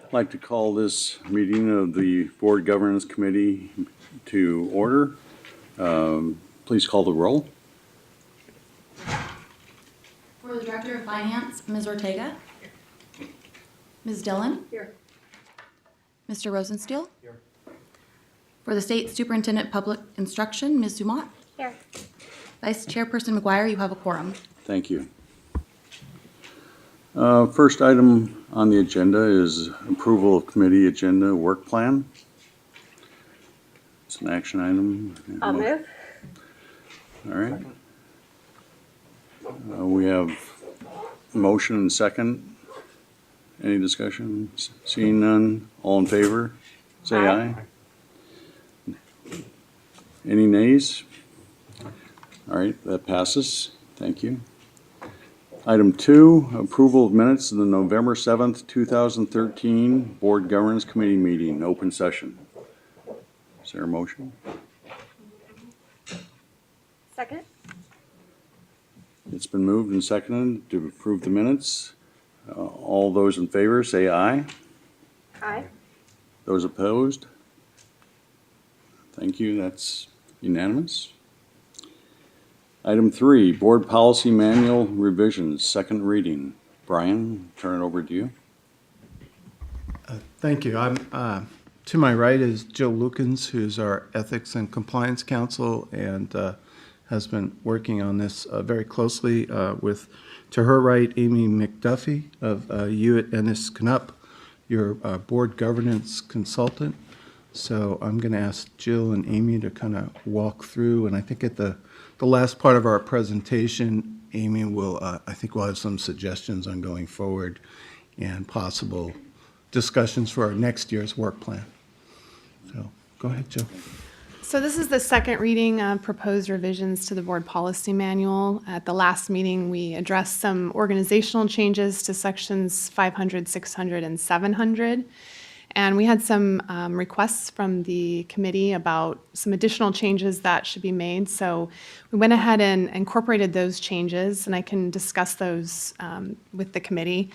I'd like to call this meeting of the Board Governance Committee to order. Please call the roll. For the Director of Finance, Ms. Ortega. Ms. Dillon. Here. Mr. Rosensteel. Here. For the State Superintendent Public Instruction, Ms. Dumont. Here. Vice Chairperson McGuire, you have a quorum. Thank you. First item on the agenda is approval of committee agenda work plan. It's an action item. I'll move. All right. We have a motion and second. Any discussion? Seeing none, all in favor, say aye. Any nays? All right, that passes. Thank you. Item 2, approval of minutes of the November 7th, 2013 Board Governance Committee meeting, open session. Is there a motion? Second. It's been moved and seconded to approve the minutes. All those in favor say aye. Aye. Those opposed? Thank you, that's unanimous. Item 3, Board Policy Manual Revisions, second reading. Brian, turn it over to you. Thank you. To my right is Jill Lukens, who's our Ethics and Compliance Counsel and has been working on this very closely with, to her right, Amy McDuffie of Hewitt Ennis Knupp, your board governance consultant. So I'm going to ask Jill and Amy to kind of walk through, and I think at the last part of our presentation, Amy will, I think we'll have some suggestions on going forward and possible discussions for our next year's work plan. So go ahead, Jill. So this is the second reading of proposed revisions to the board policy manual. At the last meeting, we addressed some organizational changes to sections 500, 600, and 700. And we had some requests from the committee about some additional changes that should be made. So we went ahead and incorporated those changes, and I can discuss those with the committee.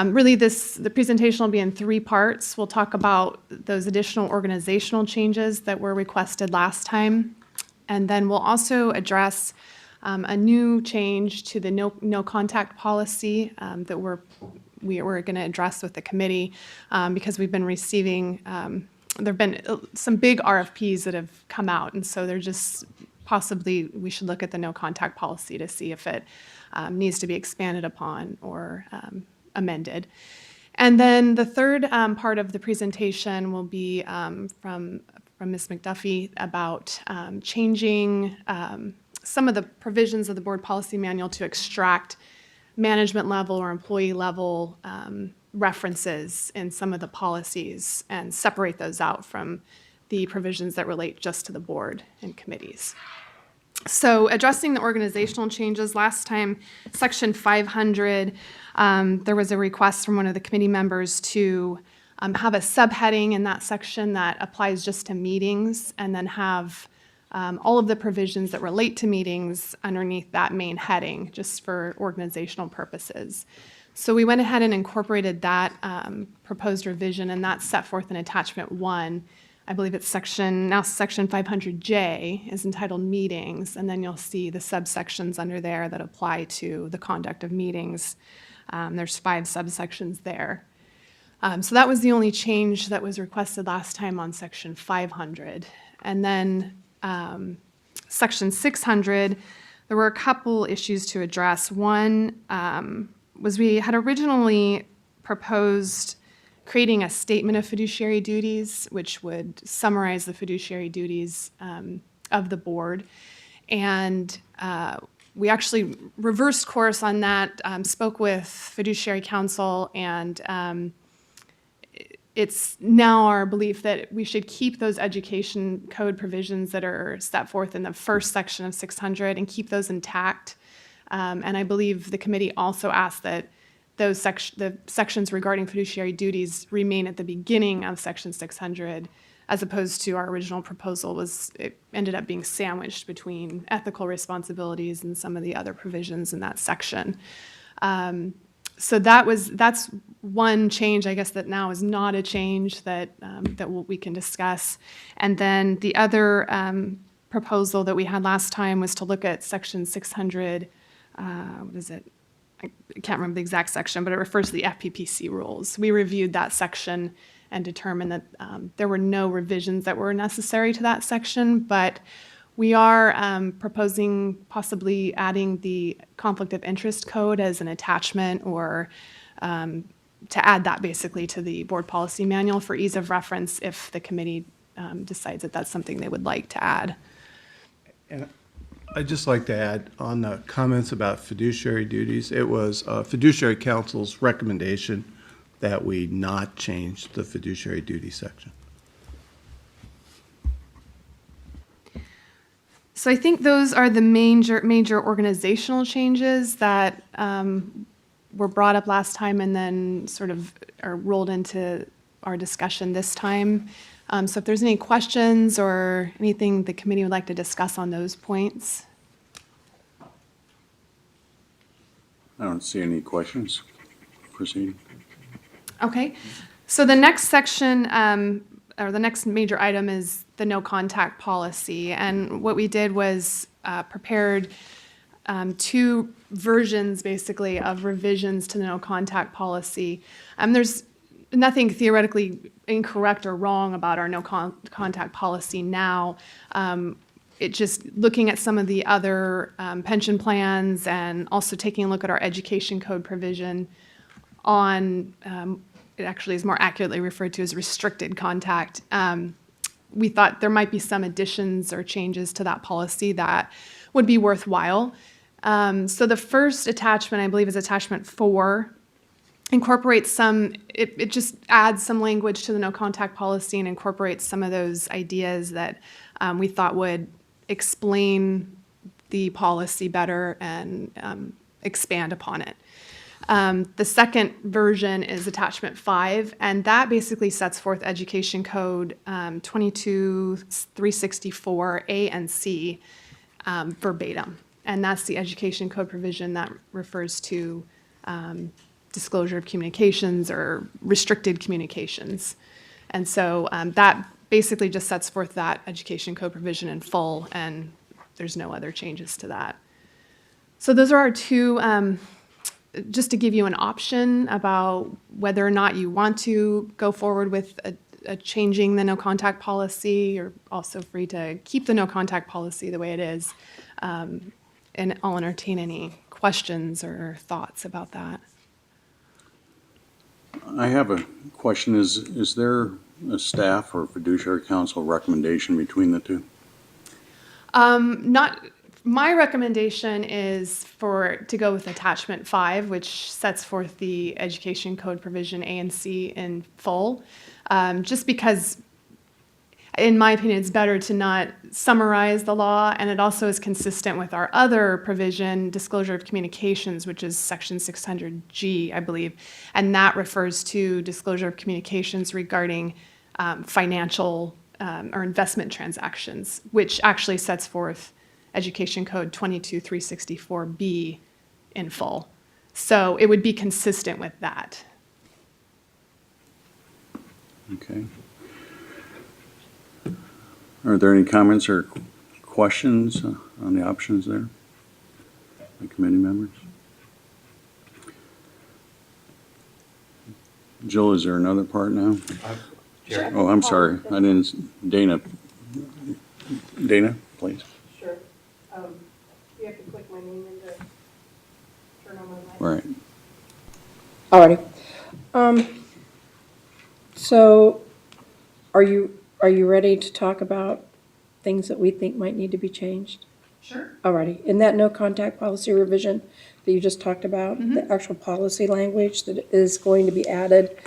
Really, the presentation will be in 3 parts. We'll talk about those additional organizational changes that were requested last time. And then we'll also address a new change to the no contact policy that we're going to address with the committee because we've been receiving, there have been some big RFPs that have come out, and so they're just possibly, we should look at the no contact policy to see if it needs to be expanded upon or amended. And then the third part of the presentation will be from Ms. McDuffie about changing some of the provisions of the board policy manual to extract management level or employee level references in some of the policies and separate those out from the provisions that relate just to the board and committees. So addressing the organizational changes, last time, section 500, there was a request from one of the committee members to have a subheading in that section that applies just to meetings, and then have all of the provisions that relate to meetings underneath that main heading, just for organizational purposes. So we went ahead and incorporated that proposed revision, and that's set forth in attachment 1. I believe it's section 500J is entitled meetings, and then you'll see the subsections under there that apply to the conduct of meetings. There's 5 subsections there. So that was the only change that was requested last time on section 500. And then section 600, there were a couple issues to address. One was we had originally proposed creating a statement of fiduciary duties, which would summarize the fiduciary duties of the board. And we actually reversed course on that, spoke with fiduciary counsel, and it's now our belief that we should keep those education code provisions that are set forth in the first section of 600 and keep those intact. And I believe the committee also asked that those the sections regarding fiduciary duties remain at the beginning of section 600, as opposed to our original proposal it ended up being sandwiched between ethical responsibilities and some of the other provisions in that section. So that's one change, I guess, that now is not a change that, we can discuss. And then the other proposal that we had last time was to look at section 600, what is it? I can't remember the exact section, but it refers to the FPPC rules. We reviewed that section and determined that there were no revisions that were necessary to that section, but we are proposing possibly adding the conflict of interest code as an attachment, or to add that basically to the board policy manual for ease of reference if the committee decides that that's something they would like to add. And I'd just like to add on the comments about fiduciary duties, it was fiduciary counsel's recommendation that we not change the fiduciary duty section. So I think those are the major organizational changes that were brought up last time and then sort of are rolled into our discussion this time. So if there's any questions or anything the committee would like to discuss on those points. I don't see any questions. Proceed. Okay, so the next section, or the next major item is the no contact policy. And what we did was prepared two versions, basically, of revisions to the no contact policy. There's nothing theoretically incorrect or wrong about our no contact policy now. It just looking at some of the other pension plans and also taking a look at our education code provision on, it actually is more accurately referred to as restricted contact. We thought there might be some additions or changes to that policy that would be worthwhile. So the first attachment, I believe, is attachment 4, incorporates some, it just adds some language to the no contact policy and incorporates some of those ideas that we thought would explain the policy better and expand upon it. The second version is attachment 5, and that basically sets forth Education Code 22364 A and C verbatim. And that's the Education Code provision that refers to disclosure of communications or restricted communications. And so that basically just sets forth that Education Code provision in full, and there's no other changes to that. So those are our two, just to give you an option about whether or not you want to go forward with a changing the no contact policy. You're also free to keep the no contact policy the way it is. And I'll entertain any questions or thoughts about that. I have a question. Is there a staff or fiduciary council recommendation between the two? Not, my recommendation is to go with attachment 5, which sets forth the Education Code provision A and C in full, just because, in my opinion, it's better to not summarize the law, and it also is consistent with our other provision, disclosure of communications, which is section 600G, I believe, and that refers to disclosure of communications regarding financial or investment transactions, which actually sets forth Education Code 22364B in full. So it would be consistent with that. Okay. Are there any comments or questions on the options there by committee members? Jill, is there another part now? Sure. Oh, I'm sorry. I didn't, Dana. Dana, please. Sure. You have to click my name and to turn on my mic. Right. Alrighty. So are you ready to talk about things that we think might need to be changed? Sure. Alrighty. In that no contact policy revision that you just talked about, the actual policy language that is going to be added,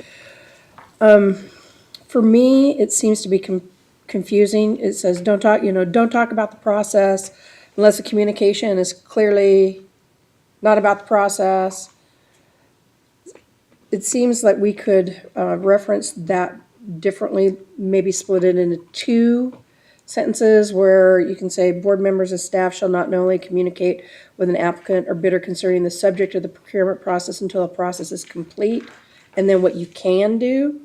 for me, it seems to be confusing. It says don't talk about the process unless the communication is clearly not about the process. It seems like we could reference that differently, maybe split it into two sentences where you can say, board members and staff shall not only communicate with an applicant or bidder concerning the subject of the procurement process until the process is complete, and then what you can do.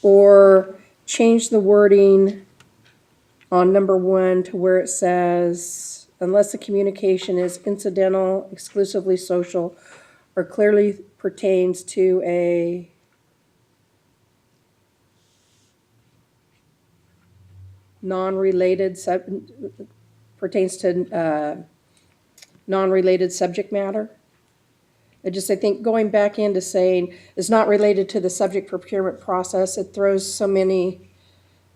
Or change the wording on number 1 to where it says, unless the communication is incidental, exclusively social, or clearly pertains to a non-related non-related subject matter. I think going back into saying it's not related to the subject procurement process, it throws so many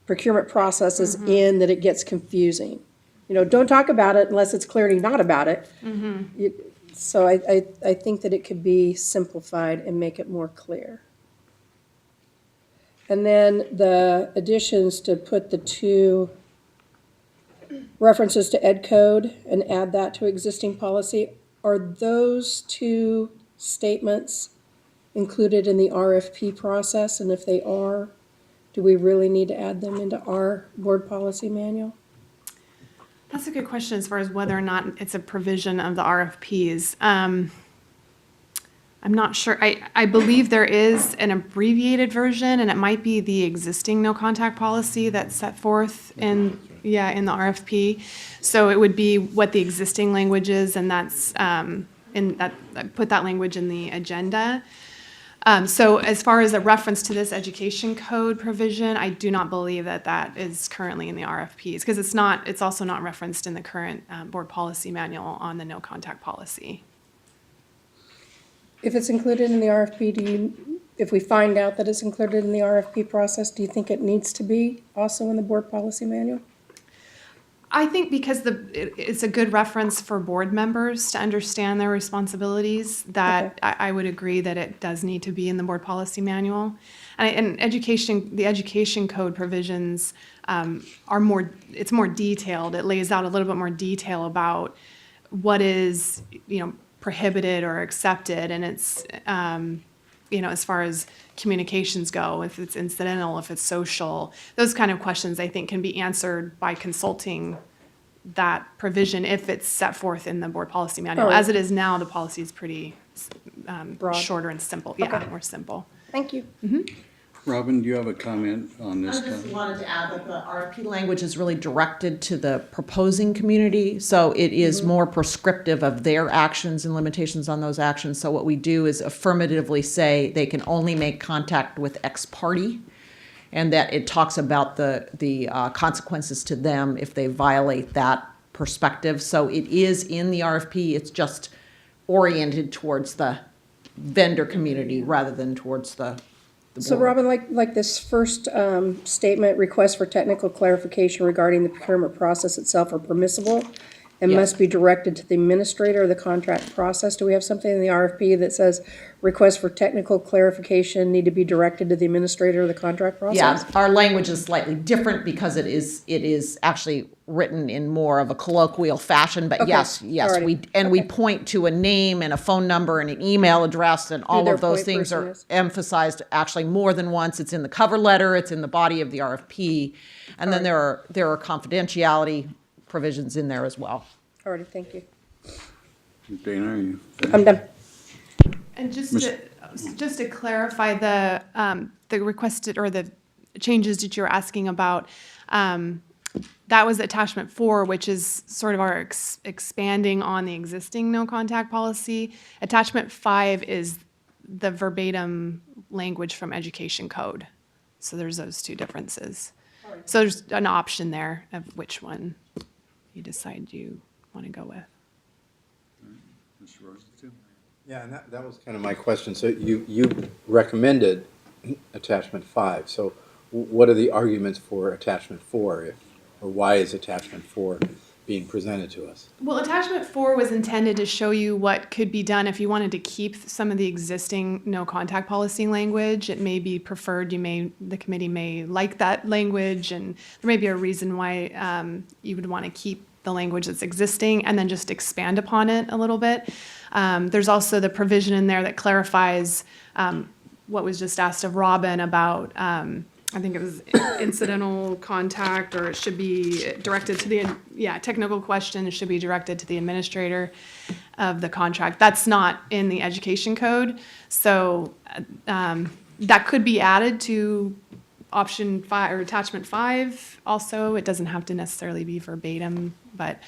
procurement processes in that it gets confusing. Don't talk about it unless it's clearly not about it. So I think that it could be simplified and make it more clear. And then the additions to put the 2 references to ed code and add that to existing policy. Are those 2 statements included in the RFP process? And if they are, do we really need to add them into our board policy manual? That's a good question as far as whether or not it's a provision of the RFPs. I'm not sure. I believe there is an abbreviated version, and it might be the existing no contact policy that's set forth in the RFP. So it would be what the existing language is, and that's I put that language in the agenda. So as far as a reference to this education code provision, I do not believe that is currently in the RFPs, because it's also not referenced in the current board policy manual on the no contact policy. If it's included in the RFP, if we find out that it's included in the RFP process, do you think it needs to be also in the board policy manual? I think because it's a good reference for board members to understand their responsibilities, that Okay. I would agree that it does need to be in the board policy manual. And the education code provisions it's more detailed. It lays out a little bit more detail about what is, prohibited or accepted, and it's, as far as communications go, if it's incidental, if it's social, those kind of questions I think can be answered by consulting that provision if it's set forth in the board policy manual. All right. As it is now, the policy is pretty Broad. shorter and simple. Okay. Yeah, more simple. Thank you. Robin, do you have a comment on I this? just wanted to add that the RFP language is really directed to the proposing community, so it is more prescriptive of their actions and limitations on those actions. So what we do is affirmatively say they can only make contact with X party, and that it talks about the consequences to them if they violate that perspective. So it is in the RFP, it's just oriented towards the vendor community rather than towards the So board. Robin, like this first statement, requests for technical clarification regarding the procurement process itself are permissible and Yes. must be directed to the administrator of the contract process. Do we have something in the RFP that says requests for technical clarification need to be directed to the administrator of the contract process? Yeah, our language is slightly different because it is actually written in more of a colloquial fashion, but Okay, yes, alrighty, we okay. point to a name and a phone number and an email address, and all their of those point things person are is. emphasized actually more than once. It's in the cover letter, it's in the body of the RFP, and then there are confidentiality provisions in there as well. All righty, thank you. Dana, are you? I'm done. And just to clarify the requested or the changes that you're asking about, that was attachment 4, which is sort of our expanding on the existing no contact policy. Attachment 5 is the verbatim language from education code. So there's those 2 differences. So there's an option there of which one you decide you want to go with. Mr. Rosenthal? Yeah, and that was kind of my question. So you recommended attachment 5. So what are the arguments for attachment 4, or why is attachment 4 being presented to us? Well, attachment 4 was intended to show you what could be done if you wanted to keep some of the existing no contact policy language. It may be preferred, the committee may like that language, and there may be a reason why you would want to keep the language that's existing and then just expand upon it a little bit. There's also the provision in there that clarifies what was just asked of Robin about I think it was incidental contact, or it should be directed to the, technical question, it should be directed to the administrator of the contract. That's not in the education code, so that could be added to option 5 or attachment 5 also. It doesn't have to necessarily be verbatim, but,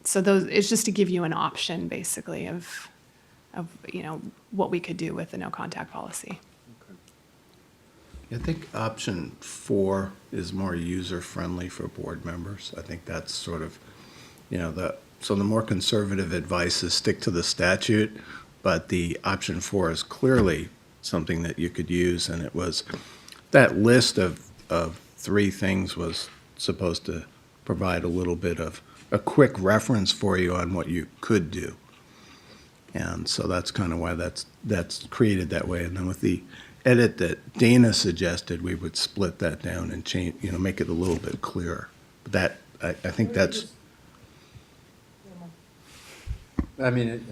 so those, it's just to give you an option, basically, of, what we could do with the no contact policy. I think option 4 is more user-friendly for board members. I think that's sort of, so the more conservative advice is stick to the statute, but the option 4 is clearly something that you could use, and it was, that list of 3 things was supposed to provide a little bit of a quick reference for you on what you could do. And so that's kind of why that's created that way. And then with the edit that Dana suggested, we would split that down and change, make it a little bit clearer. But that, I think that's, I mean,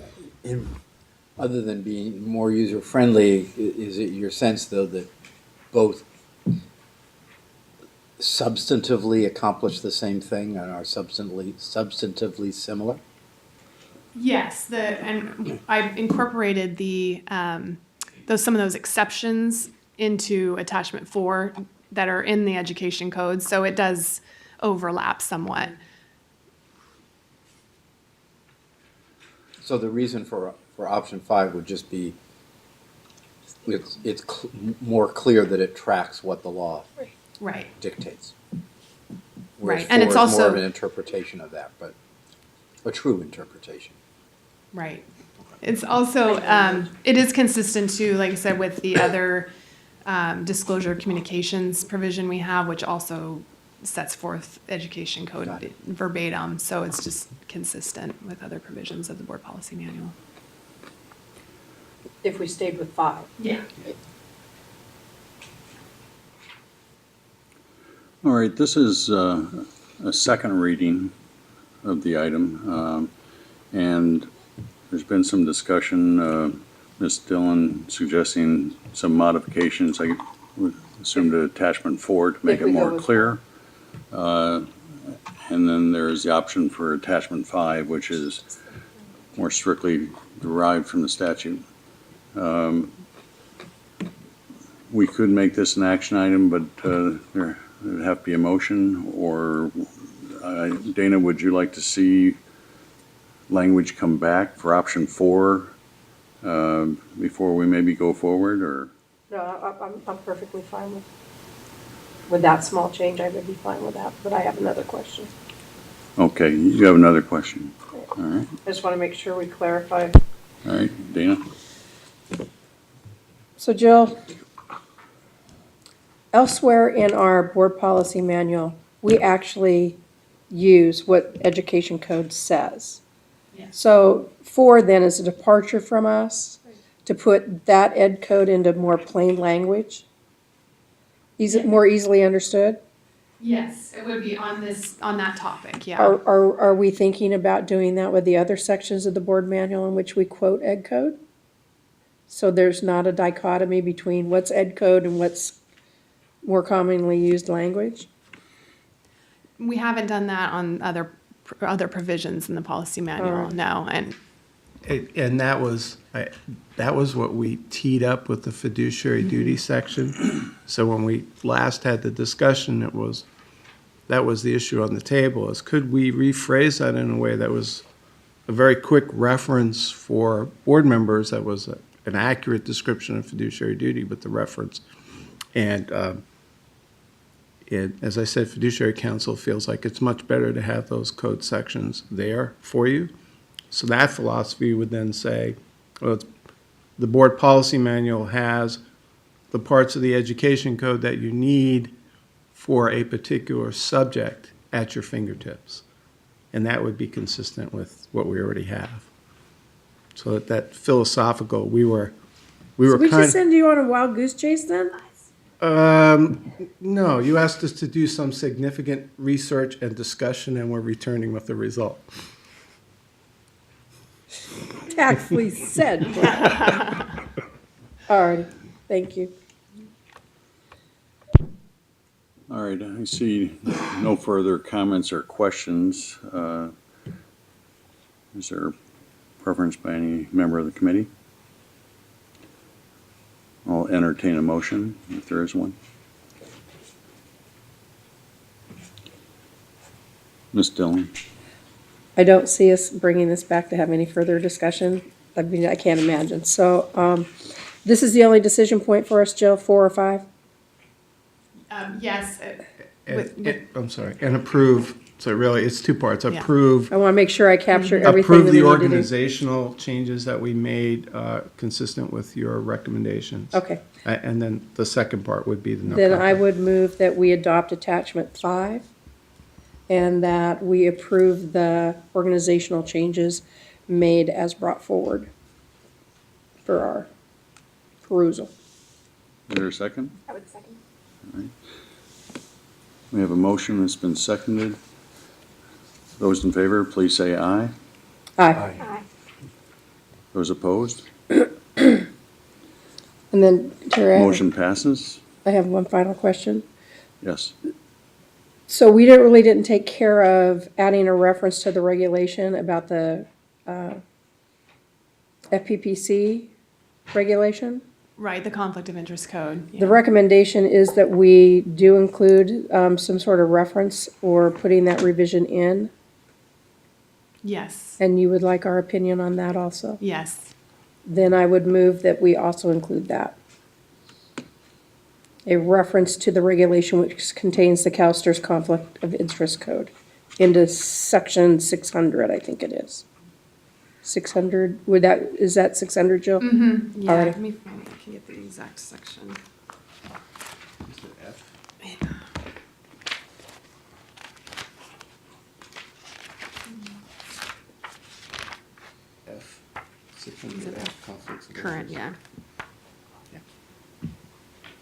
other than being more user-friendly, is it your sense, though, that both substantively accomplish the same thing and are substantively similar? Yes, and I've incorporated some of those exceptions into attachment 4 that are in the education code, so it does overlap somewhat. So the reason for option 5 would just be it's more clear that it tracks what the law Right. dictates. Right, Whereas and it's 4 is more of also- an interpretation of that, but a true interpretation. Right. It's also, it is consistent too, like I said, with the other disclosure communications provision we have, which also sets forth education Got code it. verbatim. So it's just consistent with other provisions of the board policy manual. If we stayed with 5. Yeah. All right, this is a second reading of the item, and there's been some discussion, Ms. Dillon suggesting some modifications, I would assume to attachment 4 to make If it we go more with clear. And then there's the option for attachment 5, which is more strictly derived from the statute. We could make this an action item, but there would have to be a motion, or Dana, would you like to see language come back for option 4 before we maybe go forward, or? No, I'm perfectly fine with that small change. I would be fine with that, but I have another question. Okay, you have another question. All right, I just want to make sure we clarify. all right, Dana? So Jill, elsewhere in our board policy manual, we actually use what education code says. Yes. So 4 then is a departure from us to put that ed code into more plain language? More easily understood? Yes, it would be on that topic, yeah. Are we thinking about doing that with the other sections of the board manual in which we quote ed code? So there's not a dichotomy between what's ed code and what's more commonly used language? We haven't done that on other provisions in the policy manual, Alright. no, and that was what we teed up with the fiduciary duty section. So when we last had the discussion, that was the issue on the table, is could we rephrase that in a way that was a very quick reference for board members, that was an accurate description of fiduciary duty with the reference. And as I said, fiduciary counsel feels like it's much better to have those code sections there for you. So that philosophy would then say, well, the board policy manual has the parts of the education code that you need for a particular subject at your fingertips. And that would be consistent with what we already have. So that philosophical, we were So we kind just send you on a wild goose chase then? no, you asked us to do some significant research and discussion, and we're returning with the result. Tactfully said. All right, thank you. All right, I see no further comments or questions. Is there preference by any member of the committee? I'll entertain a motion if there is one. Ms. Dillon? I don't see us bringing this back to have any further discussion. I mean, I can't imagine. So, this is the only decision point for us, Jill, 4 or 5? Yes. I'm sorry, and approve, so really, it's two parts. Yeah. Approve I want to make sure I capture everything Approve that we the need to do. organizational changes that we made consistent with your recommendations. Okay. And then the second part would be the no Then I conflict. would move that we adopt attachment 5 and that we approve the organizational changes made as brought forward for our perusal. Is there a second? I would second. We have a motion that's been seconded. Those in favor, please say aye. Aye. Aye. Those opposed? And then, Tara, Motion passes. I have one final question. Yes. So we didn't take care of adding a reference to the regulation about the FPPC regulation. Right, the conflict of interest code. The recommendation is that we do include some sort of reference or putting that revision in, Yes, and you would like our opinion on that also. yes. Then I would move that we also include that. A reference to the regulation which contains the CalSTRS conflict of interest code into section 600, I think it is. 600, is that 600, Jill? Yeah, Alrighty. let me find, I can get the exact section. Current, yeah.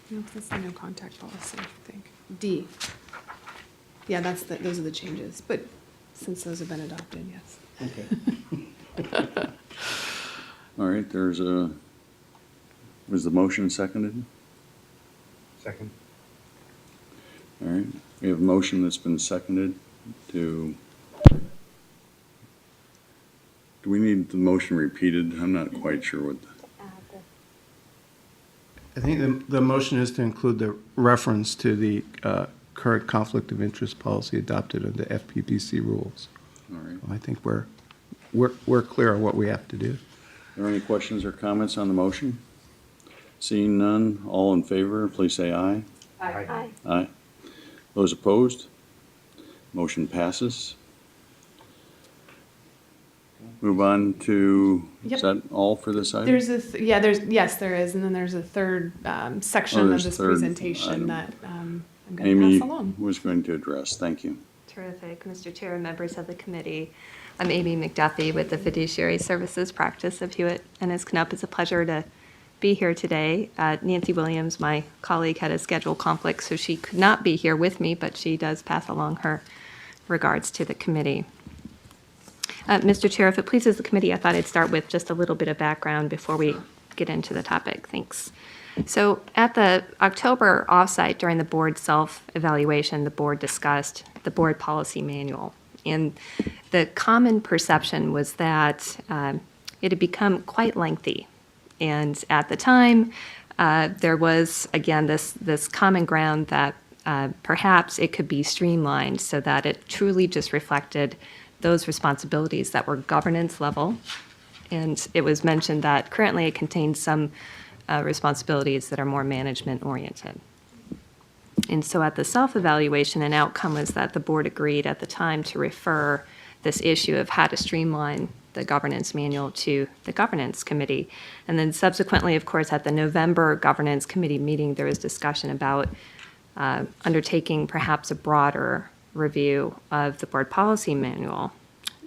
No, that's the no contact policy, I think. D. Yeah, those are the changes, but since those have been adopted, yes. All right, was the motion seconded? Second. All right, we have a motion that's been seconded to, do we need the motion repeated? I'm not quite sure what, I think the motion is to include the reference to the current conflict of interest policy adopted under FPPC rules. all right. I think we're clear on what we have to do. Are there any questions or comments on the motion? Seeing none, all in favor, please say aye. Aye. Aye. Those opposed? Motion passes. Move on to, Yep. is that all for this item? There's yes, there is, and then there's a third section of there's this third presentation item. that I'm going to Amy pass along. was going to address, thank you. Terrific, Mr. Chair and members of the committee. I'm Amy McDuffie with the Fiduciary Services Practice of Hewitt and Knupp. It's a pleasure to be here today. Nancy Williams, my colleague, had a schedule conflict, so she could not be here with me, but she does pass along her regards to the committee. Mr. Chair, if it pleases the committee, I thought I'd start with just a little bit of background before we get into the topic. Thanks. So at the October offsite during the board self-evaluation, the board discussed the board policy manual. And the common perception was that it had become quite lengthy. And at the time, there was, again, this common ground that perhaps it could be streamlined so that it truly just reflected those responsibilities that were governance level. And it was mentioned that currently it contains some responsibilities that are more management oriented. And so at the self-evaluation, an outcome was that the board agreed at the time to refer this issue of how to streamline the governance manual to the governance committee. And then subsequently, of course, at the November governance committee meeting, there was discussion about undertaking perhaps a broader review of the board policy manual.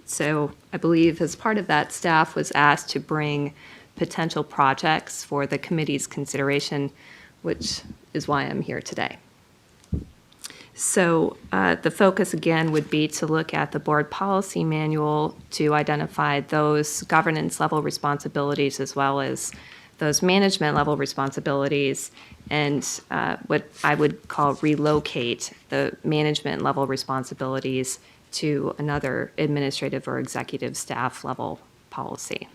So I believe as part of that, staff was asked to bring potential projects for the committee's consideration, which is why I'm here today. So the focus again would be to look at the board policy manual to identify those governance level responsibilities as well as those management level responsibilities and what I would call relocate the management level responsibilities to another administrative or executive staff level policy.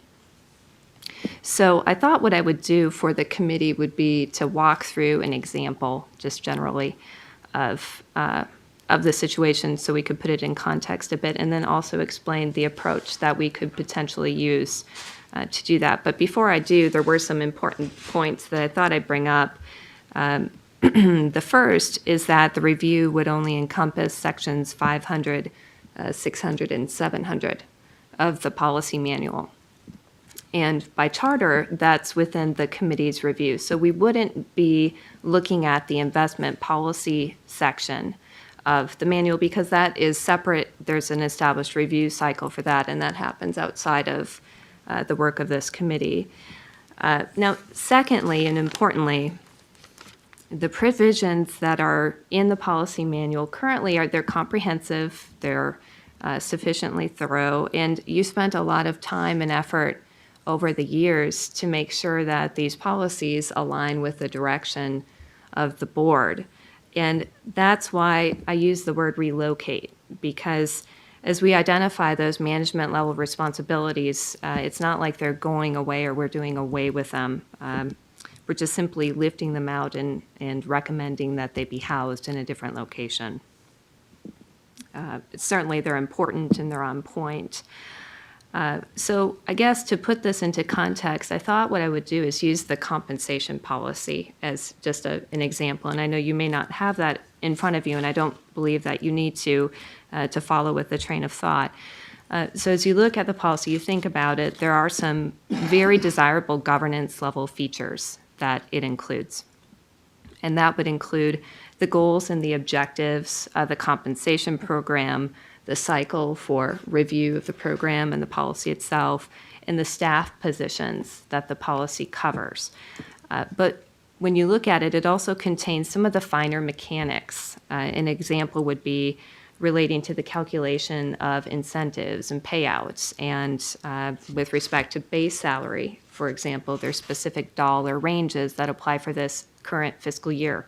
So I thought what I would do for the committee would be to walk through an example, just generally, of the situation so we could put it in context a bit, and then also explain the approach that we could potentially use to do that. But before I do, there were some important points that I thought I'd bring up. The first is that the review would only encompass sections 500, 600, and 700 of the policy manual. And by charter, that's within the committee's review. So we wouldn't be looking at the investment policy section of the manual because that is separate. There's an established review cycle for that, and that happens outside of the work of this committee. Now, secondly, and importantly, the provisions that are in the policy manual currently they're comprehensive, they're sufficiently thorough, and you spent a lot of time and effort over the years to make sure that these policies align with the direction of the board. And that's why I use the word relocate, because as we identify those management level responsibilities, it's not like they're going away or we're doing away with them. We're just simply lifting them out and recommending that they be housed in a different location. Certainly they're important and they're on point. So I guess to put this into context, I thought what I would do is use the compensation policy as just an example. And I know you may not have that in front of you, and I don't believe that you need to follow with the train of thought. So as you look at the policy, you think about it, there are some very desirable governance level features that it includes. And that would include the goals and the objectives of the compensation program, the cycle for review of the program and the policy itself, and the staff positions that the policy covers. But when you look at it, it also contains some of the finer mechanics. An example would be relating to the calculation of incentives and payouts. And with respect to base salary, for example, there's specific dollar ranges that apply for this current fiscal year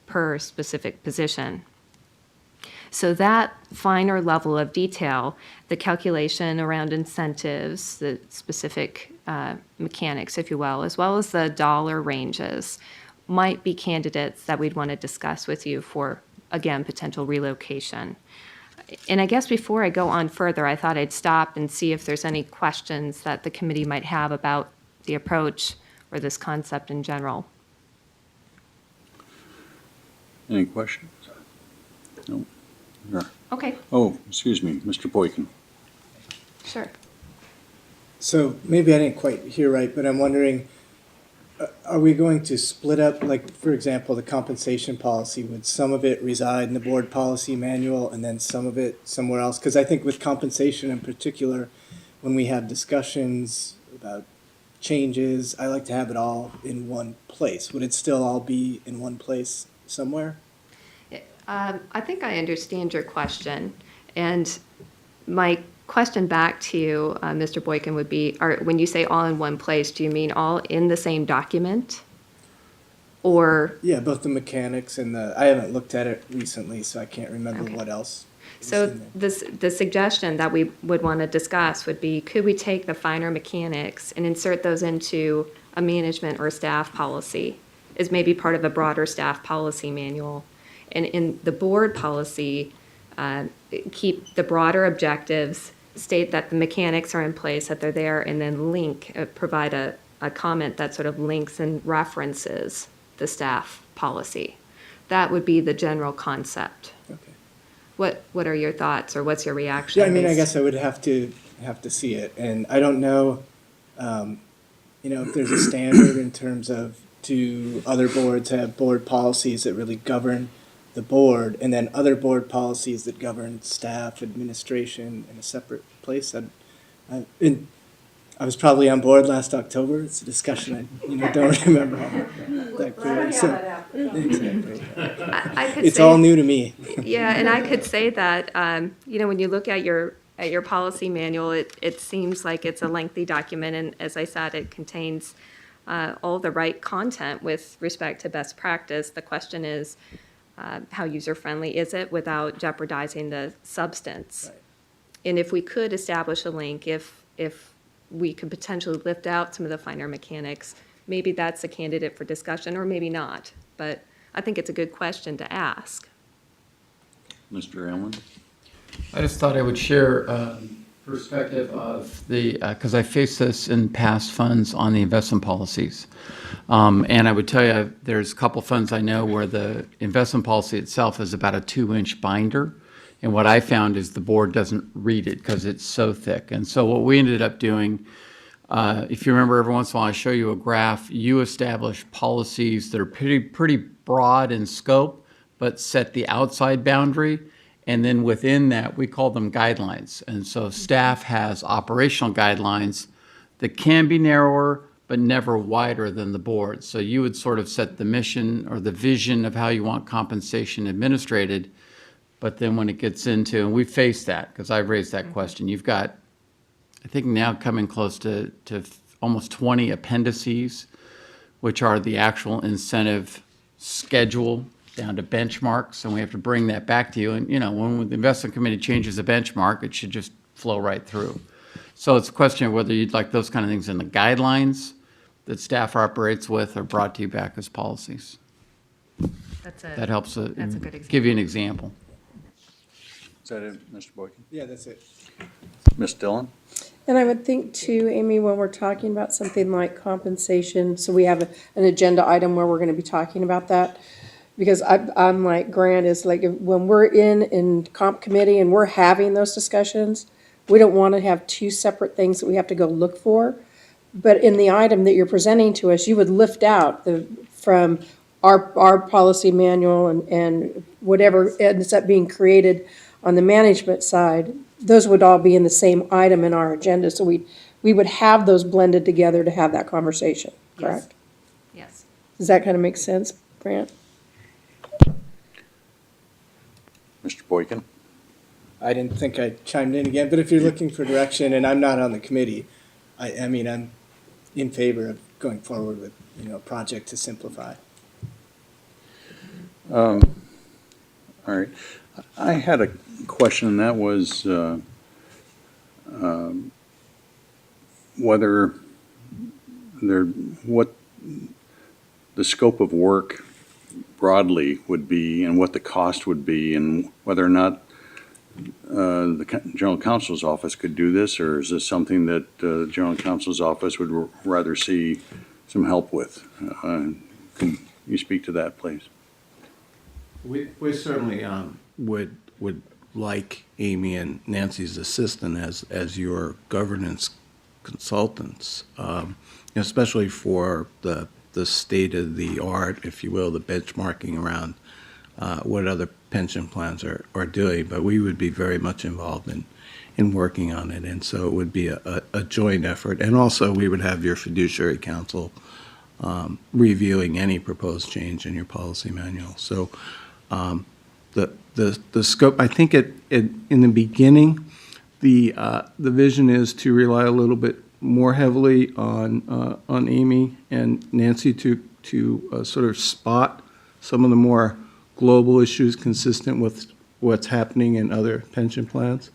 per specific position. So that finer level of detail, the calculation around incentives, the specific mechanics, if you will, as well as the dollar ranges, might be candidates that we'd want to discuss with you for, again, potential relocation. And I guess before I go on further, I thought I'd stop and see if there's any questions that the committee might have about the approach or this concept in general. Any questions? No? Sure. Okay, Oh, excuse me, Mr. Boykin. sure. So maybe I didn't quite hear right, but I'm wondering, are we going to split up, like, for example, the compensation policy? Would some of it reside in the board policy manual and then some of it somewhere else? Because I think with compensation in particular, when we have discussions about changes, I like to have it all in one place. Would it still all be in one place somewhere? I think I understand your question. And my question back to you, Mr. Boykin, would be, when you say all in one place, do you mean all in the same document? Or, Yeah, both the mechanics and I haven't looked at it recently, so I can't remember Okay. what else. is so in there. the suggestion that we would want to discuss would be, could we take the finer mechanics and insert those into a management or staff policy as maybe part of a broader staff policy manual? And in the board policy, keep the broader objectives, state that the mechanics are in place, that they're there, and then provide a comment that sort of links and references the staff policy. That would be the general concept. Okay. What are your thoughts, or what's your reaction? Yeah, I mean, I based- guess I would have to see it, and I don't know, if there's a standard in terms of, do other boards have board policies that really govern the board, and then other board policies that govern staff, administration in a separate place? I was probably on board last October. It's a discussion I don't remember all that clearly. So, exactly. I could It's say- all new to me. Yeah, and I could say that, when you look at your policy manual, it seems like it's a lengthy document, and as I said, it contains all the right content with respect to best practice. The question is, how user-friendly is it without jeopardizing the substance? Right. And if we could establish a link, if we could potentially lift out some of the finer mechanics, maybe that's a candidate for discussion, or maybe not. But I think it's a good question to ask. Mr. Allen? I just thought I would share perspective of the, because I faced this in past funds on the investment policies. And I would tell you, there's a couple funds I know where the investment policy itself is about a 2-inch binder. And what I found is the board doesn't read it because it's so thick. And so what we ended up doing, if you remember, every once in a while I show you a graph, you establish policies that are pretty broad in scope, but set the outside boundary. And then within that, we call them guidelines. And so staff has operational guidelines that can be narrower, but never wider than the board. So you would sort of set the mission or the vision of how you want compensation administrated. But then when it gets into, and we face that, because I've raised that question, you've got, I think now coming close to almost 20 appendices, which are the actual incentive schedule down to benchmarks, and we have to bring that back to you. And, you know, when the investment committee changes a benchmark, it should just flow right through. So it's a question of whether you'd like those kind of things in the guidelines that staff operates with or brought to you back as policies. That helps That's a good example. give you an example. Is that it, Mr. Boykin? Yeah, that's it. Ms. Dillon? And I would think too, Amy, when we're talking about something like compensation, so we have an agenda item where we're gonna be talking about that. Because I'm like Grant, is like, when we're in comp committee and we're having those discussions, we don't wanna have two separate things that we have to go look for. But in the item that you're presenting to us, you would lift out from our policy manual and whatever ends up being created on the management side, those would all be in the same item in our agenda. So we would have those blended together to have that conversation, correct? Yes. Does that kind of make sense, Grant? Mr. Boykin? I didn't think I chimed in again, but if you're looking for direction, and I'm not on the committee, I mean, I'm in favor of going forward with, a project to simplify. All right. I had a question, and that was whether what the scope of work broadly would be and what the cost would be, and whether or not the General Counsel's office could do this, or is this something that the General Counsel's office would rather see some help with? Can you speak to that, please? We certainly would like Amy and Nancy's assistant as your governance consultants, especially for the state of the art, if you will, the benchmarking around what other pension plans are doing. But we would be very much involved in working on it, and so it would be a joint effort. And also, we would have your fiduciary council reviewing any proposed change in your policy manual. So the scope, I think in the beginning, the vision is to rely a little bit more heavily on Amy and Nancy to sort of spot some of the more global issues consistent with what's happening in other pension plans.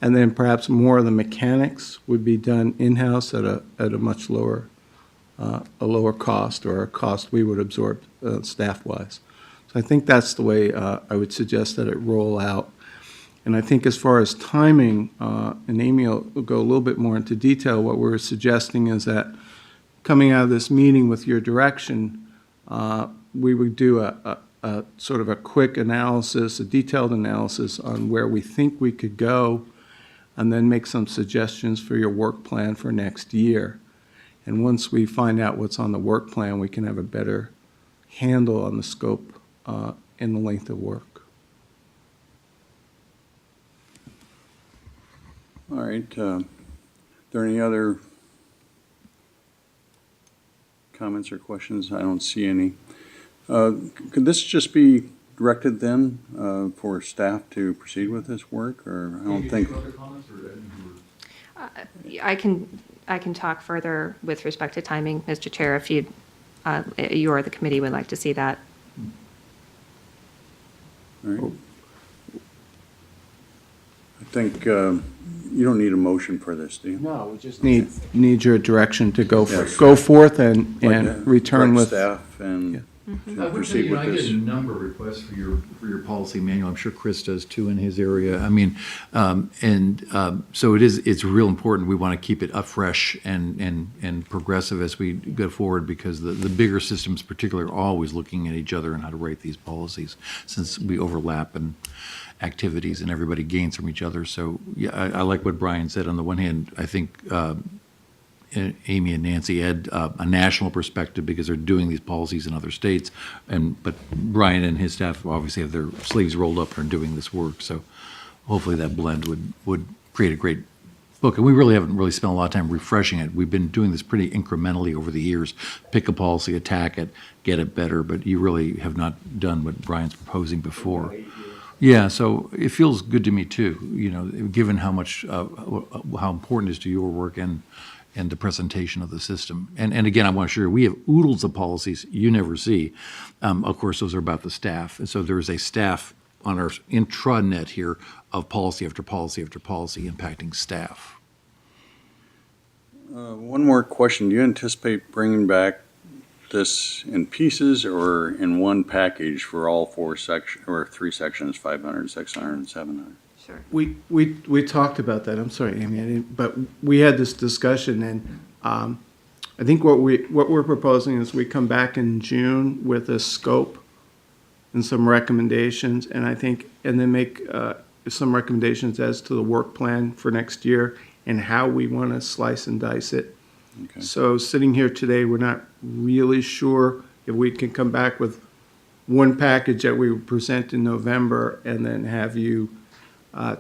And then perhaps more of the mechanics would be done in-house at a much lower cost, or a cost we would absorb staff-wise. So I think that's the way I would suggest that it roll out. And I think as far as timing, and Amy will go a little bit more into detail, what we're suggesting is that coming out of this meeting with your direction, we would do a sort of a quick analysis, a detailed analysis on where we think we could go, and then make some suggestions for your work plan for next year. And once we find out what's on the work plan, we can have a better handle on the scope and the length of work. All right. Are there any other comments or questions? I don't see any. Could this just be directed then for staff to proceed with this work, or I don't think? I I can talk further with respect to timing, Mr. Chair, if you or the committee would like to see that. All right. I think you don't need a motion for this, do you? No, we just need your direction to go, Yes. go forth and Like to return direct with. Staff and I to would proceed say, with I get this. a number of requests for your policy manual. I'm sure Chris does too in his area. I mean, so it's real important. We want to keep it up fresh and progressive as we go forward, because the bigger systems particularly are always looking at each other and how to write these policies, since we overlap in activities and everybody gains from each other. So yeah, I like what Brian said. On the one hand, I think Amy and Nancy add a national perspective because they're doing these policies in other states, but Brian and his staff obviously have their sleeves rolled up and are doing this work. So hopefully that blend would create a great book. And we really haven't really spent a lot of time refreshing it. We've been doing this pretty incrementally over the years. Pick a policy, attack it, get it better, but you really have not done what Brian's proposing before. Yeah, so it feels good to me too, given how much, how important it is to your work and the presentation of the system. And again, I want to assure you, we have oodles of policies you never see. Of course, those are about the staff. And so there is a staff on our intranet here of policy after policy after policy impacting staff. One more question. Do you anticipate bringing back this in pieces or in one package for all four sections, or three sections, 500, 600, and 700? Sure. We talked about that. I'm sorry, Amy, but we had this discussion, and I think what we're proposing is we come back in June with a scope and some recommendations, and then make some recommendations as to the work plan for next year and how we want to slice and dice it. Okay. So sitting here today, we're not really sure if we can come back with one package that we would present in November and then have you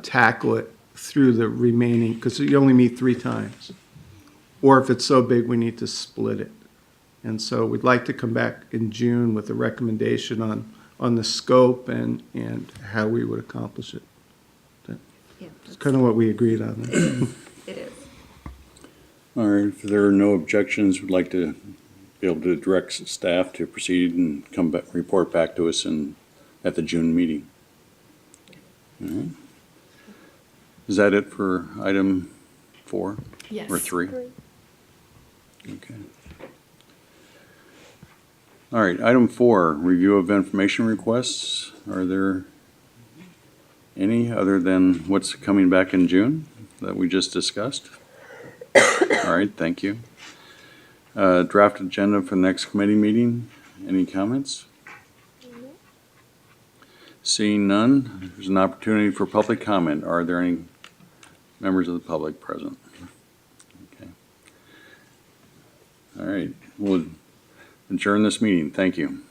tackle it through the remaining, because you only meet 3 times. Or if it's so big, we need to split it. And so we'd like to come back in June with a recommendation on the scope and how we would accomplish it. Yeah, It's kind of what we agreed on. it is. All right, if there are no objections, we'd like to be able to direct staff to proceed and come back, report back to us at the June meeting. All right. Is that it for item 4? Yes. Or 3? Okay. All right, item 4, review of information requests. Are there any other than what's coming back in June that we just discussed? All right, thank you. Draft agenda for the next committee meeting. Any comments? Seeing none, there's an opportunity for public comment. Are there any members of the public present? Okay. All right, we'll adjourn this meeting. Thank you.